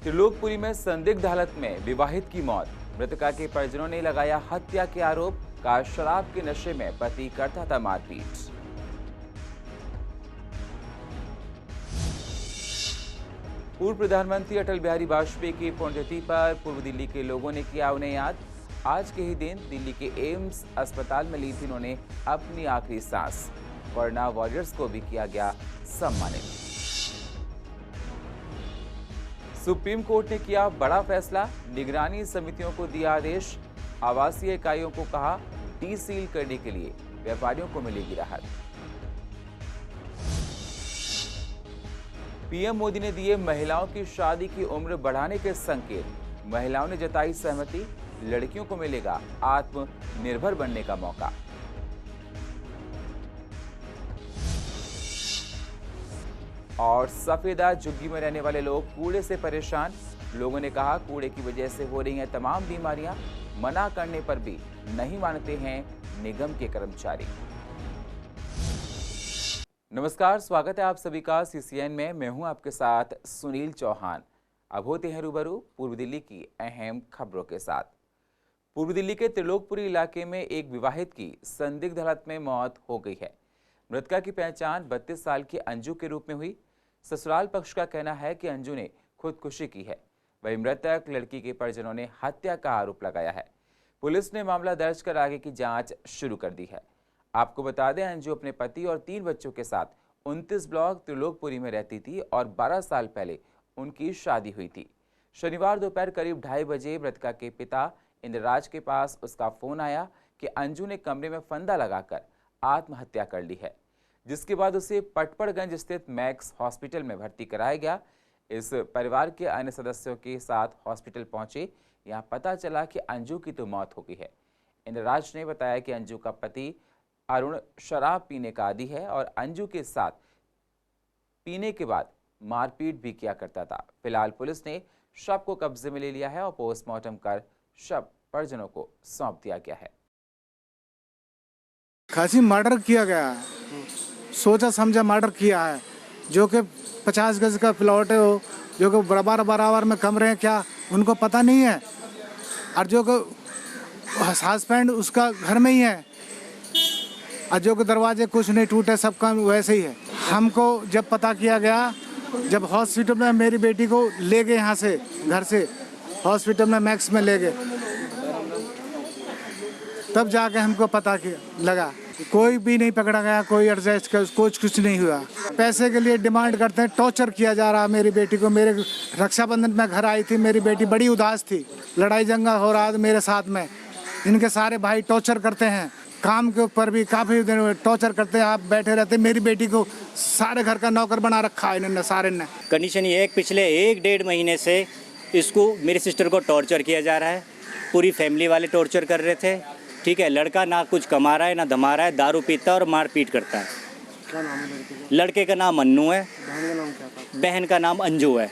त्रिलोकपुरी में संदिग्ध हालत में विवाहित की मौत। मृतका के परिजनों ने लगाया हत्या के आरोप। कहा शराब के नशे में पति करता था मारपीट। पूर्व प्रधानमंत्री अटल बिहारी वाजपेयी की पुण्यतिथि पर पूर्व दिल्ली के लोगों ने किया उन्हें याद। आज के ही दिन दिल्ली के एम्स अस्पताल में ली थी उन्होंने अपनी आखिरी सांस। कोरोना वॉरियर्स को भी किया गया सम्मानित। सुप्रीम कोर्ट ने किया बड़ा फैसला। निगरानी समितियों को दिया आदेश। आवासीय इकाइयों को कहा डीसील करने के लिए व्यापारियों को मिलेगी राहत। पीएम मोदी ने दिए महिलाओं की शादी की उम्र बढ़ाने के संकेत। महिलाओं ने जताई सहमति। लड़कियों को मिलेगा आत्मनिर्भर बनने का मौका। और सफेदा झुग्गी में रहने वाले लोग कूड़े से परेशान। लोगों ने कहा कूड़े की वजह से हो रही हैं तमाम बीमारियां। मना करने पर भी नहीं मानते हैं निगम के कर्मचारी। नमस्कार, स्वागत है आप सभी का सीसीएन में। मैं हूं आपके साथ सुनील चौहान। अब होते हैं रूबरू पूर्व दिल्ली की अहम खबरों के साथ। पूर्व दिल्ली के त्रिलोकपुरी इलाके में एक विवाहित की संदिग्ध हालत में मौत हो गई है। मृतका की पहचान 32 साल की अंजू के रूप में हुई। ससुराल पक्ष का कहना है कि अंजू ने खुदकुशी की है। वहीं मृतक लड़की के परिजनों ने हत्या का आरोप लगाया है। पुलिस ने मामला दर्ज कर आगे की जांच शुरू कर दी है। आपको बता दें, अंजू अपने पति और 3 बच्चों के साथ 29 ब्लॉक त्रिलोकपुरी में रहती थी और 12 साल पहले उनकी शादी हुई थी। शनिवार दोपहर करीब 2:30 बजे मृतका के पिता इंद्रराज के पास उसका फोन आया कि अंजू ने कमरे में फंदा लगाकर आत्महत्या कर ली है, जिसके बाद उसे पटपड़गंज स्थित मैक्स हॉस्पिटल में भर्ती कराया गया। इस परिवार के अन्य सदस्यों के साथ हॉस्पिटल पहुंचे। यहां पता चला कि अंजू की तो मौत हो गई है। इंद्रराज ने बताया कि अंजू का पति अरुण शराब पीने का आदी है और अंजू के साथ पीने के बाद मारपीट भी किया करता था। फिलहाल पुलिस ने शव को कब्जे में ले लिया है और पोस्टमार्टम कर शव परिजनों को सौंप दिया गया है। खासी मर्डर किया गया है, सोचा समझा मर्डर किया है। जो कि 50 गज का प्लॉट है, वो जो कि बराबर बराबर में कमरे हैं, क्या उनको पता नहीं है। और जो कि हस्बैंड उसका घर में ही है और जो कि दरवाजे कुछ नहीं टूटे, सब काम वैसे ही है। हमको जब पता किया गया, जब हॉस्पिटल में मेरी बेटी को ले गए यहाँ से, घर से हॉस्पिटल में मैक्स में ले गए, तब जाके हमको पता लगा। कोई भी नहीं पकड़ा गया, कोई एडजस्ट कर कुछ नहीं हुआ। पैसे के लिए डिमांड करते हैं, टॉर्चर किया जा रहा मेरी बेटी को। मेरे रक्षाबंधन में घर आई थी, मेरी बेटी बड़ी उदास थी, लड़ाई जंगा हो रहा था मेरे साथ में। इनके सारे भाई टॉर्चर करते हैं, काम के ऊपर भी काफ़ी दिन टॉर्चर करते हैं। आप बैठे रहते, मेरी बेटी को सारे घर का नौकर बना रखा है इन्होंने सारे ने। कंडीशन ये है, पिछले 1-1.5 महीने से इसको, मेरी सिस्टर को टॉर्चर किया जा रहा है। पूरी फैमिली वाले टॉर्चर कर रहे थे। ठीक है, लड़का ना कुछ कमा रहा है ना धमा रहा है, दारू पीता है और मारपीट करता है। क्या नाम है लड़के का? लड़के का नाम अन्नू है, बहन का नाम क्या था? बहन का नाम अंजू है।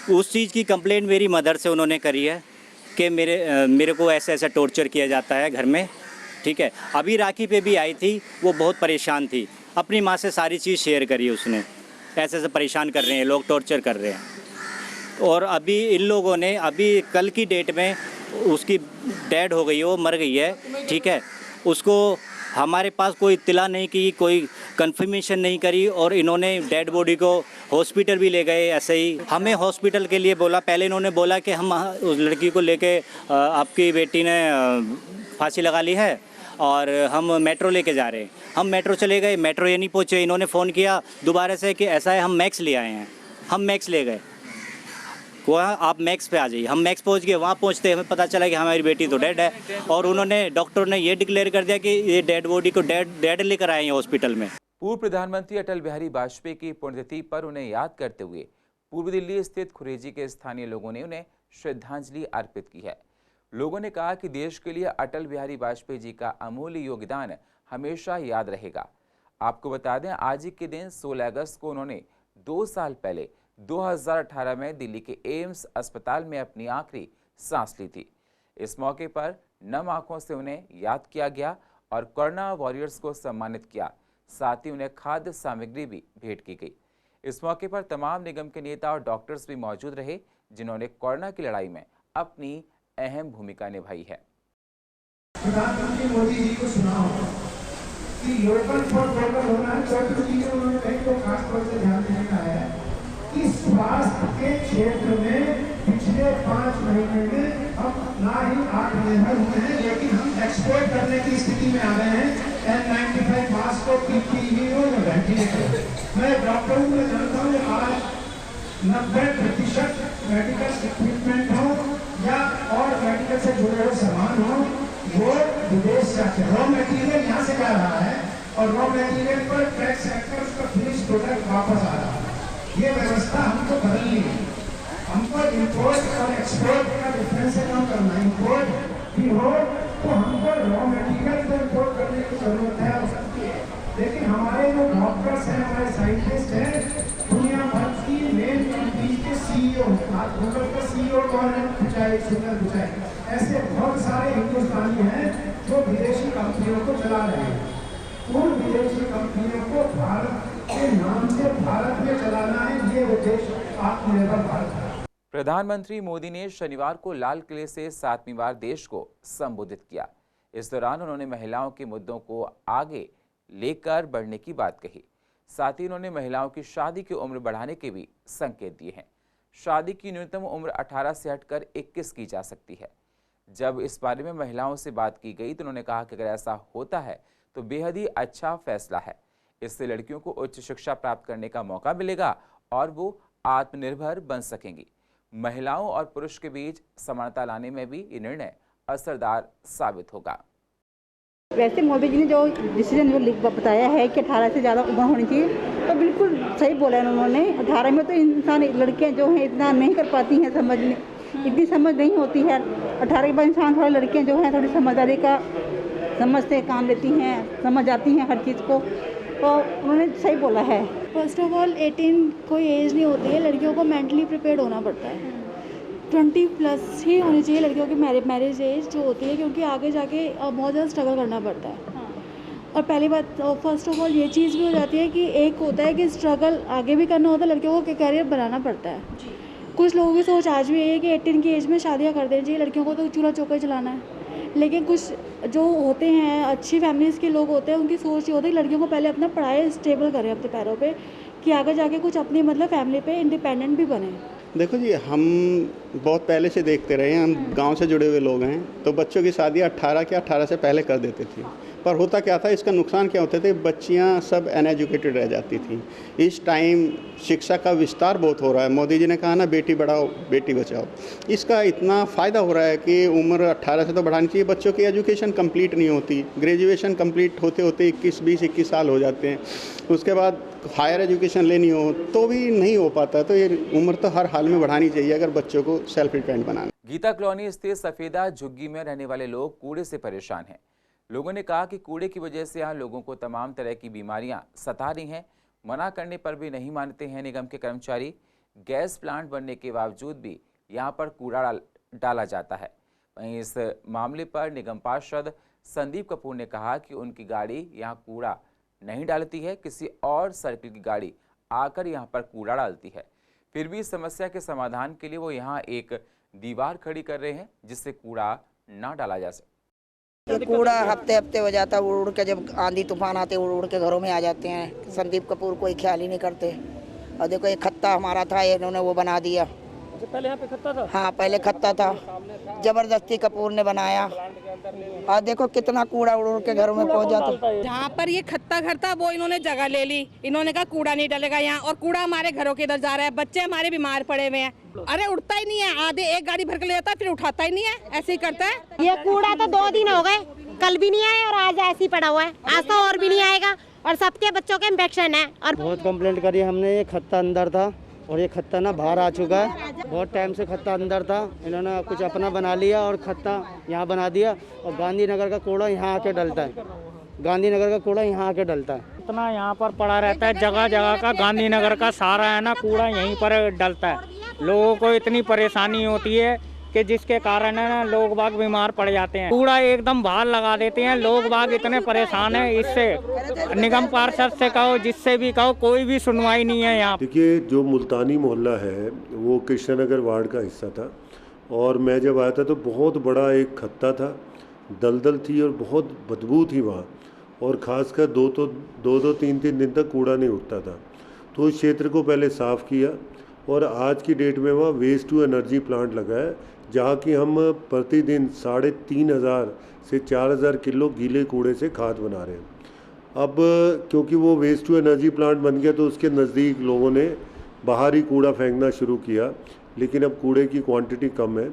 उस चीज़ की कंप्लेंट मेरी मदर से उन्होंने करी है कि मेरे को ऐसा ऐसा टॉर्चर किया जाता है घर में। ठीक है, अभी राखी पे भी आई थी, वो बहुत परेशान थी। अपनी माँ से सारी चीज़ शेयर करी उसने, ऐसे ऐसे परेशान कर रहे हैं लोग, टॉर्चर कर रहे हैं। और अभी इन लोगों ने, अभी कल की डेट में उसकी डेड हो गई है, वो मर गई है। ठीक है, उसको हमारे पास कोई इत्तला नहीं की, कोई कंफर्मेशन नहीं करी और इन्होंने डेड बॉडी को हॉस्पिटल भी ले गए। ऐसे ही हमें हॉस्पिटल के लिए बोला। पहले इन्होंने बोला कि हम उस लड़की को लेके, आपकी बेटी ने फांसी लगा ली है और हम मेट्रो लेके जा रहे हैं। हम मेट्रो चले गए, मेट्रो ये नहीं पहुँचे। इन्होंने फ़ोन किया दोबारा से कि ऐसा है, हम मैक्स ले आए हैं। हम मैक्स ले गए, वहाँ आप मैक्स पे आ जाइए। हम मैक्स पहुँच गए। वहाँ पहुँचते हमें पता चला कि हमारी बेटी तो डेड है और उन्होंने, डॉक्टर ने ये डिक्लेयर कर दिया कि ये डेड बॉडी को डेड लेकर आए हैं हॉस्पिटल में। पूर्व प्रधानमंत्री अटल बिहारी वाजपेयी की पुण्यतिथि पर उन्हें याद करते हुए पूर्व दिल्ली स्थित खुरेजी के स्थानीय लोगों ने उन्हें श्रद्धांजलि अर्पित की है। लोगों ने कहा कि देश के लिए अटल बिहारी वाजपेयी जी का अमूल्य योगदान हमेशा याद रहेगा। आपको बता दें, आज ही के दिन 16 अगस्त को उन्होंने 2 साल पहले 2018 में दिल्ली के एम्स अस्पताल में अपनी आखिरी सांस ली थी। इस मौके पर नम आंखों से उन्हें याद किया गया और कोरोना वॉरियर्स को सम्मानित किया। साथ ही उन्हें खाद्य सामग्री भी भेंट की गई। इस मौके पर तमाम निगम के नेता और डॉक्टर्स भी मौजूद रहे, जिन्होंने कोरोना की लड़ाई में अपनी अहम भूमिका निभाई है। प्रधानमंत्री मोदी जी को सुना होगा कि लोकल फॉर वोकल होना है। चौथी चीजें उन्होंने कहीं तो खास तौर से ध्यान देने का है कि स्वास्थ्य के क्षेत्र में पिछले 5 महीने में हम ना ही आत्मनिर्भर हुए हैं, लेकिन हम एक्सपोर्ट करने की स्थिति में आ गए हैं। N95 मास्क को PPE और वेंटिलेटर, मैं डॉक्टरों को जानता हूँ आज 90% मेडिकल इक्विपमेंट हो या और मेडिकल से जुड़े हुए सामान हो, वो विदेश से आते हैं। रॉ मटेरियल यहाँ से जा रहा है और रॉ मटेरियल पर टैक्स लगकर उसका फिनिश प्रोडक्ट वापस आ रहा है। ये व्यवस्था हमको बदलनी है। हमको इम्पोर्ट और एक्सपोर्ट का डिफरेंस कम करना है। इम्पोर्ट भी हो तो हमको रॉ मटेरियल को इम्पोर्ट करने की जरूरत है, हो सकती है, लेकिन हमारे जो डॉक्टर्स हैं, हमारे साइंटिस्ट हैं, दुनिया भर की मेन कंपनी के CEO, आज गूगल का CEO कौन है? पिचाई, सुंदर पिचाई, ऐसे बहुत सारे हिंदुस्तानी हैं जो विदेशी कंपनियों को चला रहे हैं। उन विदेशी कंपनियों को भारत के नाम से भारत में चलाना है, ये उद्देश्य आत्मनिर्भर भारत है। प्रधानमंत्री मोदी ने शनिवार को लाल किले से 7वीं बार देश को संबोधित किया। इस दौरान उन्होंने महिलाओं के मुद्दों को आगे लेकर बढ़ने की बात कही। साथ ही उन्होंने महिलाओं की शादी की उम्र बढ़ाने के भी संकेत दिए हैं। शादी की न्यूनतम उम्र 18 से हटकर 21 की जा सकती है। जब इस बारे में महिलाओं से बात की गई तो उन्होंने कहा कि अगर ऐसा होता है तो बेहद ही अच्छा फैसला है। इससे लड़कियों को उच्च शिक्षा प्राप्त करने का मौका मिलेगा और वो आत्मनिर्भर बन सकेंगी। महिलाओं और पुरुष के बीच समानता लाने में भी ये निर्णय असरदार साबित होगा। वैसे मोदी जी ने जो डिसीजन जो बताया है कि 18 से ज़्यादा उम्र होनी चाहिए, तो बिल्कुल सही बोला है उन्होंने। 18 में तो इंसान, लड़कियां जो हैं इतना नहीं कर पाती हैं, समझने इतनी समझ नहीं होती है। 18 के बाद इंसान थोड़ा, लड़कियां जो हैं थोड़ी समझदारी का समझते काम लेती हैं, समझ आती हैं हर चीज़ को, तो उन्होंने सही बोला है। फर्स्ट ऑफ ऑल 18 कोई एज नहीं होती है, लड़कियों को मेंटली प्रिपेयर्ड होना पड़ता है। 20+ ही होनी चाहिए लड़कियों की मैरिज एज जो होती है, क्योंकि आगे जाके बहुत ज़्यादा स्ट्रगल करना पड़ता है। और पहली बात, फर्स्ट ऑफ ऑल ये चीज़ भी हो जाती है कि एक होता है कि स्ट्रगल आगे भी करना होता है, लड़कियों को करियर बनाना पड़ता है। कुछ लोगों की सोच आज भी है कि 18 की एज में शादियाँ कर देनी चाहिए, लड़कियों को तो चूल्हा चौका चलाना है। लेकिन कुछ जो होते हैं अच्छी फैमिलीज़ के लोग होते हैं, उनकी सोच ये होती है कि लड़कियों को पहले अपना पढ़ाई स्टेबल करें अपने पैरों पे, कि आगे जाके कुछ अपनी मतलब फैमिली पे इंडिपेंडेंट भी बने। देखो जी, हम बहुत पहले से देखते रहे हैं, हम गांव से जुड़े हुए लोग हैं, तो बच्चों की शादी 18 से पहले कर देते थे। पर होता क्या था, इसका नुकसान क्या होते थे, बच्चियां सब अनएजुकेटेड रह जाती थी। इस टाइम शिक्षा का विस्तार बहुत हो रहा है। मोदी जी ने कहा ना, बेटी बढ़ाओ बेटी बचाओ, इसका इतना फ़ायदा हो रहा है कि उम्र 18 से तो बढ़ानी चाहिए। बच्चों की एजुकेशन कंप्लीट नहीं होती, ग्रेजुएशन कंप्लीट होते होते 21 साल हो जाते हैं। उसके बाद हायर एजुकेशन लेनी हो तो भी नहीं हो पाता। तो ये उम्र तो हर हाल में बढ़ानी चाहिए अगर बच्चों को सेल्फ डिपेंडेंट बनाना। गीता कॉलोनी स्थित सफेदा झुग्गी में रहने वाले लोग कूड़े से परेशान हैं। लोगों ने कहा कि कूड़े की वजह से यहाँ लोगों को तमाम तरह की बीमारियां सता रही हैं। मना करने पर भी नहीं मानते हैं निगम के कर्मचारी। गैस प्लांट बनने के बावजूद भी यहाँ पर कूड़ा डाला जाता है। वहीं इस मामले पर निगम पार्षद संदीप कपूर ने कहा कि उनकी गाड़ी यहाँ कूड़ा नहीं डालती है, किसी और सर्किल की गाड़ी आकर यहाँ पर कूड़ा डालती है। फिर भी इस समस्या के समाधान के लिए वो यहाँ एक दीवार खड़ी कर रहे हैं जिससे कूड़ा ना डाला जा सके। ये कूड़ा हफ्ते हफ्ते हो जाता है, उड़ के जब आंधी तूफान आते उड़ के घरों में आ जाते हैं। संदीप कपूर कोई ख्याल ही नहीं करते। और देखो ये खत्ता हमारा था, इन्होंने वो बना दिया। पहले यहाँ पे खत्ता था? हाँ, पहले खत्ता था, जबरदस्ती कपूर ने बनाया। और देखो कितना कूड़ा उड़ के घरों में पहुँच जाता है। जहाँ पर ये खत्ता घर था वो इन्होंने जगह ले ली। इन्होंने कहा कूड़ा नहीं डलेगा यहाँ, और कूड़ा हमारे घरों के इधर जा रहा है। बच्चे हमारे बीमार पड़े हुए हैं। अरे उठता ही नहीं है, आधे एक गाड़ी भर के ले जाता है फिर उठाता ही नहीं है, ऐसे ही करता है। ये कूड़ा तो 2 दिन हो गए, कल भी नहीं आया और आज ऐसे ही पड़ा हुआ है। आज तो और भी नहीं आएगा और सबके बच्चों के इन्फेक्शन है। और बहुत कंप्लेंट करी हमने, ये खत्ता अंदर था और ये खत्ता ना बाहर आ चुका है। बहुत टाइम से खत्ता अंदर था, इन्होंने कुछ अपना बना लिया और खत्ता यहाँ बना दिया। और गांधीनगर का कूड़ा यहाँ आके डलता है, गांधीनगर का कूड़ा यहाँ आके डलता है। इतना यहाँ पर पड़ा रहता है, जगह जगह का गांधीनगर का सारा है ना कूड़ा यहीं पर डलता है। लोगों को इतनी परेशानी होती है कि जिसके कारण है ना लोग बाग बीमार पड़ जाते हैं। कूड़ा एकदम बाहर लगा देते हैं, लोग बाग इतने परेशान हैं इससे। निगम पार्षद से कहो, जिससे भी कहो, कोई भी सुनवाई नहीं है यहाँ। देखिए, जो मुल्तानी मोहल्ला है वो कृष्णनगर वार्ड का हिस्सा था और मैं जब आया था तो बहुत बड़ा एक खत्ता था, दलदल थी और बहुत बदबू थी वहाँ, और ख़ासकर दो तीन दिन तक कूड़ा नहीं उठता था। तो उस क्षेत्र को पहले साफ़ किया और आज की डेट में वहाँ वेस्ट टू एनर्जी प्लांट लगा है, जहाँ की हम प्रतिदिन 3500 से 4000 किलो गीले कूड़े से खाद बना रहे हैं। अब क्योंकि वो वेस्ट टू एनर्जी प्लांट बन गया तो उसके नज़दीक लोगों ने बाहर ही कूड़ा फेंकना शुरू किया, लेकिन अब कूड़े की क्वांटिटी कम है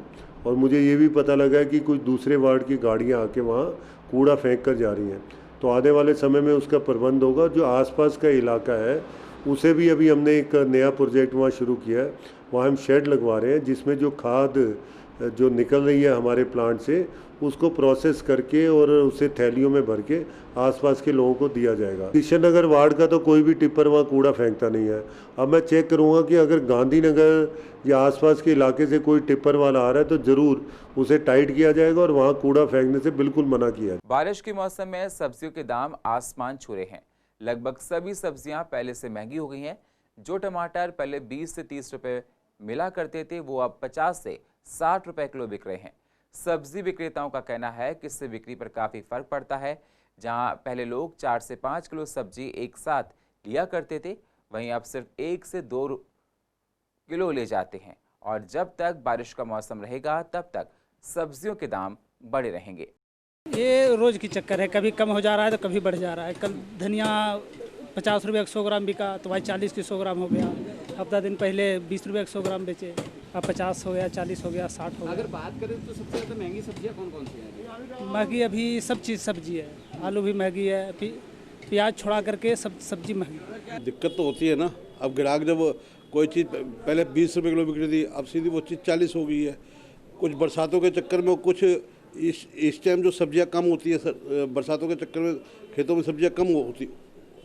और मुझे ये भी पता लगा है कि कुछ दूसरे वार्ड की गाड़ियाँ आके वहाँ कूड़ा फेंक कर जा रही हैं। तो आने वाले समय में उसका प्रबंध होगा। जो आसपास का इलाका है उसे भी अभी हमने एक नया प्रोजेक्ट वहाँ शुरू किया है, वहाँ हम शेड लगवा रहे हैं जिसमें जो खाद जो निकल रही है हमारे प्लांट से उसको प्रोसेस करके और उसे थैलियों में भर के आसपास के लोगों को दिया जाएगा। कृष्णनगर वार्ड का तो कोई भी टिप्पर वहाँ कूड़ा फेंकता नहीं है। अब मैं चेक करूँगा कि अगर गांधीनगर या आसपास के इलाके से कोई टिप्पर वाला आ रहा है तो ज़रूर उसे टाइट किया जाएगा और वहाँ कूड़ा फेंकने से बिल्कुल मना किया। बारिश के मौसम में सब्जियों के दाम आसमान छू रहे हैं। लगभग सभी सब्जियां पहले से महंगी हो गई हैं। जो टमाटर पहले 20 से 30 रुपए मिला करते थे वो अब 50 से 60 रुपए किलो बिक रहे हैं। सब्जी विक्रेताओं का कहना है कि इससे बिक्री पर काफ़ी फर्क पड़ता है। जहां पहले लोग 4 से 5 किलो सब्जी एक साथ लिया करते थे, वहीं अब सिर्फ 1 से 2 किलो ले जाते हैं और जब तक बारिश का मौसम रहेगा तब तक सब्जियों के दाम बढ़े रहेंगे। ये रोज़ की चक्कर है, कभी कम हो जा रहा है तो कभी बढ़ जा रहा है। कल धनिया 50 रुपये 100 ग्राम बिका तो भाई 40 की 100 ग्राम हो गया। हफ्ता दिन पहले 20 रुपये 100 ग्राम बेचे, अब 50 हो गया, 40 हो गया, 60 हो गया। अगर बात करें तो सबसे ज़्यादा महंगी सब्जियां कौन कौन सी हैं? महंगी अभी सब चीज़ सब्जी है, आलू भी महंगी है, प्याज छोड़ा करके सब सब्जी महंगी। दिक्कत तो होती है ना। अब ग्राहक जब कोई चीज़ पहले 20 रुपये किलो बिक रही थी, अब सीधी वो चीज़ 40 हो गई है। कुछ बरसातों के चक्कर में कुछ इस टाइम जो सब्जियां कम होती है, बरसातों के चक्कर में खेतों में सब्जियां कम होती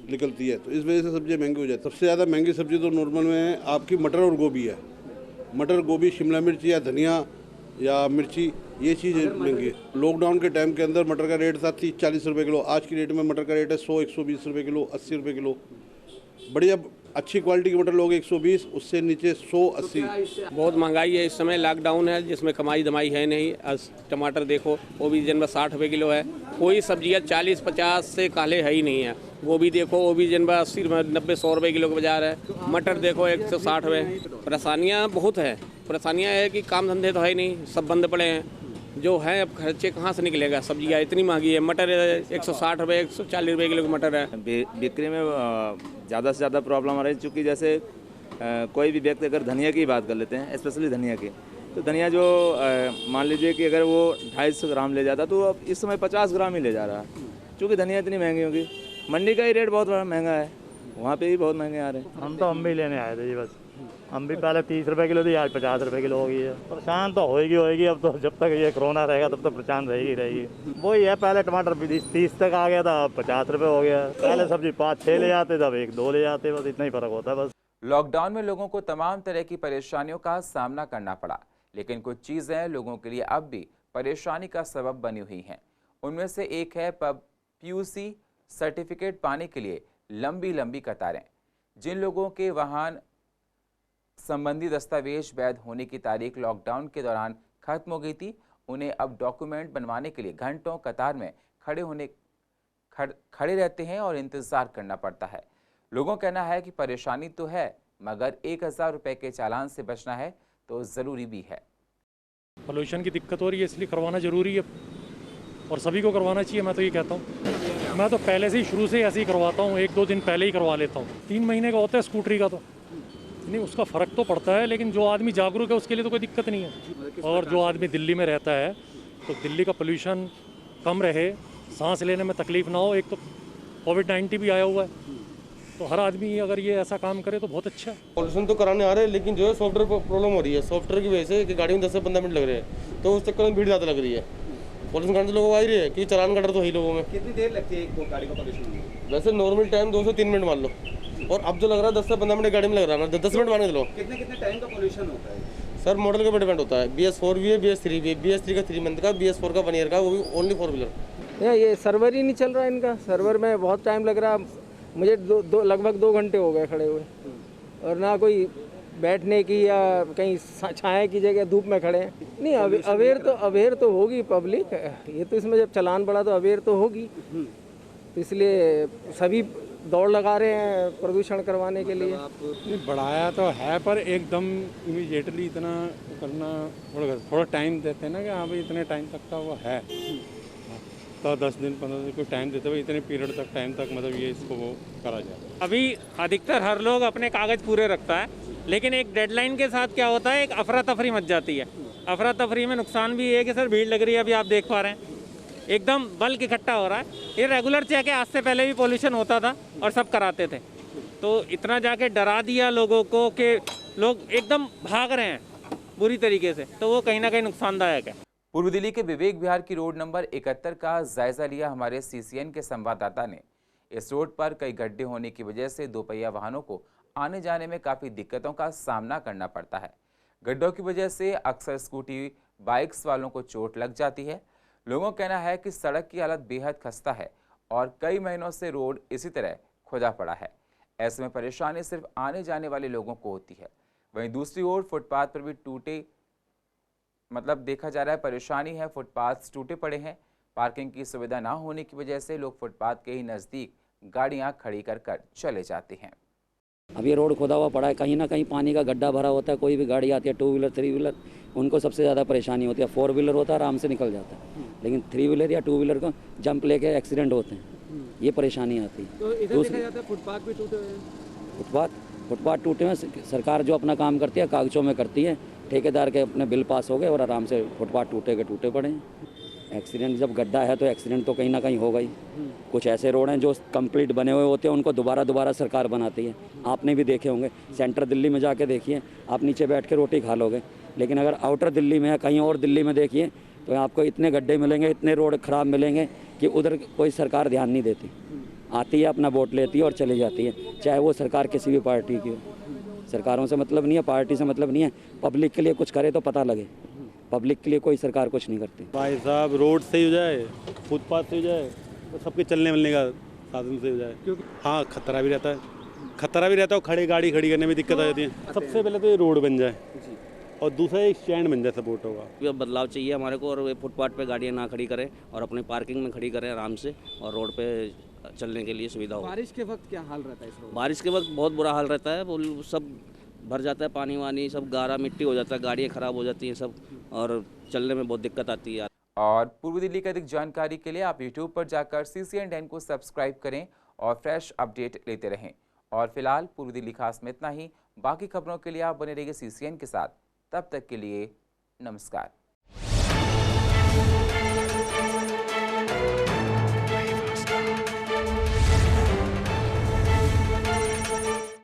निकलती है, तो इस वजह से सब्जियां महंगी हो जाती है। सबसे ज़्यादा महंगी सब्जी तो नॉर्मल में आपकी मटर और गोभी है। मटर, गोभी, शिमला मिर्च या धनिया या मिर्ची, ये चीज़ महंगी है। लॉकडाउन के टाइम के अंदर मटर का रेट था 30-40 रुपये किलो। आज की रेट में मटर का रेट है 100-120 रुपये किलो, 80 रुपये किलो। बढ़िया अच्छी क्वालिटी के मटर लोग 120, उससे नीचे 100-80। बहुत महंगाई है इस समय, लॉकडाउन है जिसमें कमाई धमाई है नहीं। आज टमाटर देखो वो भी जनवा 60 रुपये किलो है। कोई सब्जियाँ 40-50 से काले है ही नहीं है। गोभी देखो वो भी जनवा 80-90-100 रुपये किलो का बाजार है। मटर देखो 160 रुपये। परेशानियाँ बहुत है। परेशानियाँ है कि काम धंधे तो है ही नहीं, सब बंद पड़े हैं। जो है अब खर्चे कहाँ से निकलेगा? सब्जियाँ इतनी महंगी है। मटर 160 रुपये 140 रुपये किलो का मटर है। बिक्री में ज़्यादा से ज़्यादा प्रॉब्लम आ रही है, चूँकि जैसे कोई भी व्यक्ति अगर धनिया की बात कर लेते हैं, स्पेशली धनिया की, तो धनिया जो मान लीजिए कि अगर वो 250 ग्राम ले जाता तो अब इस समय 50 ग्राम ही ले जा रहा है, चूँकि धनिया इतनी महंगी होगी। मंडी का ही रेट बहुत महंगा है, वहाँ पे भी बहुत महंगे आ रहे हैं। हम भी लेने आए थे जी, बस हम भी पहले 30 रुपये किलो थी, आज 50 रुपये किलो हो गई है। परेशान तो होएगी। अब तो जब तक ये कोरोना रहेगा तब तक परेशान रहेगी। वही है, पहले टमाटर 30 तक आ गया था, अब 50 रुपये हो गया। पहले सब्जी 5-6 ले जाते थे, अब 1-2 ले जाते, बस इतना ही फर्क होता है। बस लॉकडाउन में लोगों को तमाम तरह की परेशानियों का सामना करना पड़ा, लेकिन कुछ चीज़ें लोगों के लिए अब भी परेशानी का सबब बनी हुई हैं। उनमें से एक है PUC सर्टिफिकेट पाने के लिए लंबी लंबी कतारें। जिन लोगों के वाहन संबंधी दस्तावेज वैध होने की तारीख लॉकडाउन के दौरान खत्म हो गई थी, उन्हें अब डॉक्यूमेंट बनवाने के लिए घंटों कतार में खड़े रहते हैं और इंतज़ार करना पड़ता है। लोगों का कहना है कि परेशानी तो है, मगर 1000 रुपये के चालान से बचना है तो ज़रूरी भी है। पोल्यूशन की दिक्कत हो रही है, इसलिए करवाना ज़रूरी है और सभी को करवाना चाहिए। मैं तो ये कहता हूँ, मैं तो पहले से ही शुरू से ऐसे ही करवाता हूँ, 1-2 दिन पहले ही करवा लेता हूँ। 3 महीने का होता है स्कूटरी का, तो नहीं उसका फ़र्क तो पड़ता है, लेकिन जो आदमी जागरूक है उसके लिए तो कोई दिक्कत नहीं है। और जो आदमी दिल्ली में रहता है तो दिल्ली का पोल्यूशन कम रहे, सांस लेने में तकलीफ़ ना हो। एक तो कोविड-19 भी आया हुआ है, तो हर आदमी अगर ये ऐसा काम करे तो बहुत अच्छा है। पोल्यूशन तो कराने आ रहे हैं, लेकिन जो है सॉफ्टवेयर प्रॉब्लम हो रही है। सॉफ्टवेयर की वजह से कि गाड़ी में 10 से 15 मिनट लग रहे हैं, तो उस चक्कर में भीड़ ज़्यादा लग रही है। पोल्यूशन करने से लोगों को आ ही रही है, क्योंकि चालान का डर तो ही लोगों में। कितनी देर लगती है एक गाड़ी का पोल्यूशन? वैसे नॉर्मल टाइम 2 से 3 मिनट मान लो, और अब जो लग रहा है 10 से 15 मिनट गाड़ी में लग रहा है। 10 मिनट मान के चलो। कितने टाइम का पोल्यूशन होता है? सर मॉडल के ऊपर डिपेंड होता है, BS4 भी है, BS3 भी है। BS3 का 3 मंथ का, BS4 का 1 ईयर का, वो भी ओनली 4 व्हीलर। ये सर्वर ही नहीं चल रहा है इनका, सर्वर में बहुत टाइम लग रहा है। मुझे लगभग 2 घंटे हो गए खड़े हुए, और ना कोई बैठने की या कहीं छाया की जगह धूप में खड़े हैं। नहीं, अवेयर तो होगी पब्लिक, ये तो इसमें जब चालान बढ़ा तो अवेयर तो होगी, तो इसलिए सभी दौड़ लगा रहे हैं प्रदूषण करवाने के लिए। नहीं, बढ़ाया तो है, पर एकदम इमीडिएटली इतना करना थोड़ा टाइम देते हैं ना, कि हाँ भाई इतने टाइम तक का वो है, तो 10 दिन 15 दिन कोई टाइम देते हुए इतने पीरियड तक टाइम तक मतलब ये इसको वो करा जाए। अभी अधिकतर हर लोग अपने कागज़ पूरे रखता है, लेकिन एक डेडलाइन के साथ क्या होता है, एक अफरा तफरी मच जाती है। अफरा तफरी में नुकसान भी ये है कि सर भीड़ लग रही है, अभी आप देख पा रहे हैं एकदम बल्क इकट्ठा हो रहा है। ये रेगुलर चेक है, आज से पहले भी पोल्यूशन होता था और सब कराते थे, तो इतना जाके डरा दिया लोगों को कि लोग एकदम भाग रहे हैं बुरी तरीके से, तो वो कहीं ना कहीं नुकसानदायक है। पूर्व दिल्ली के विवेक विहार की रोड नंबर 71 का जायजा लिया हमारे CCN के संवाददाता ने। इस रोड पर कई गड्ढे होने की वजह से दोपहिया वाहनों को आने जाने में काफ़ी दिक्कतों का सामना करना पड़ता है। गड्ढों की वजह से अक्सर स्कूटी बाइक्स वालों को चोट लग जाती है। लोगों का कहना है कि सड़क की हालत बेहद खस्ता है और कई महीनों से रोड इसी तरह खुदा पड़ा है। ऐसे में परेशानी सिर्फ आने जाने वाले लोगों को होती है। वहीं दूसरी ओर फुटपाथ पर भी देखा जा रहा है परेशानी है, फुटपाथ टूटे पड़े हैं। पार्किंग की सुविधा ना होने की वजह से लोग फुटपाथ के ही नज़दीक गाड़ियां खड़ी कर चले जाते हैं। अब ये रोड खोदा हुआ पड़ा है, कहीं ना कहीं पानी का गड्ढा भरा होता है, कोई भी गाड़ी आती है 2 व्हीलर 3 व्हीलर, उनको सबसे ज़्यादा परेशानी होती है। 4 व्हीलर होता है आराम से निकल जाता है, लेकिन 3 व्हीलर या 2 व्हीलर को जंप लेके एक्सीडेंट होते हैं, ये परेशानी आती है। तो इधर देखा जाता है फुटपाथ भी टूटे हुए हैं। फुटपाथ टूटे हुए, सरकार जो अपना काम करती है कागजों में करती है, ठेकेदार के अपने बिल पास हो गए और आराम से फुटपाथ टूटे पड़े हैं। एक्सीडेंट जब गड्ढा है तो एक्सीडेंट तो कहीं ना कहीं होगा ही। कुछ ऐसे रोड हैं जो कंप्लीट बने हुए होते हैं, उनको दोबारा सरकार बनाती है। आपने भी देखे होंगे, सेंट्रल दिल्ली में जाके देखिए, आप नीचे बैठ के रोटी खा लोगे, लेकिन अगर आउटर दिल्ली में या कहीं और दिल्ली में देखिए तो आपको इतने गड्ढे मिलेंगे, इतने रोड ख़राब मिलेंगे कि उधर कोई सरकार ध्यान नहीं देती। आती है, अपना वोट लेती है और चली जाती है, चाहे वो सरकार किसी भी पार्टी की हो। सरकारों से मतलब नहीं है, पार्टी से मतलब नहीं है, पब्लिक के लिए कुछ करे तो पता लगे। पब्लिक के लिए कोई सरकार कुछ नहीं करती। भाई साहब, रोड सही हो जाए, फुटपाथ सही हो जाए, तो सबके चलने मिलने का साधन सही हो जाए। क्योंकि हाँ, खतरा भी रहता है और गाड़ी खड़ी करने में दिक्कत आ जाती है। सबसे पहले तो ये रोड बन जाए और दूसरा एक स्टैंड बन जाए, सपोर्ट होगा। बदलाव चाहिए हमारे को, और फुटपाथ पे गाड़ियाँ ना खड़ी करें और अपने पार्किंग में खड़ी करें आराम से, और रोड पे चलने के लिए सुविधा हो। बारिश के वक्त क्या हाल रहता है इस रोड? बारिश के वक्त बहुत बुरा हाल रहता है, वो सब भर जाता है, पानी वानी सब गारा मिट्टी हो जाता है, गाड़ियाँ खराब हो जाती हैं सब, और चलने में बहुत दिक्कत आती है। और पूर्व दिल्ली की अधिक जानकारी के लिए आप YouTube पर जाकर CCN10 को सब्सक्राइब करें और फ्रेश अपडेट लेते रहें। और फिलहाल पूर्व दिल्ली खास में इतना ही। बाकी खबरों के लिए आप बने रहिए CCN के साथ। तब तक के लिए नमस्कार।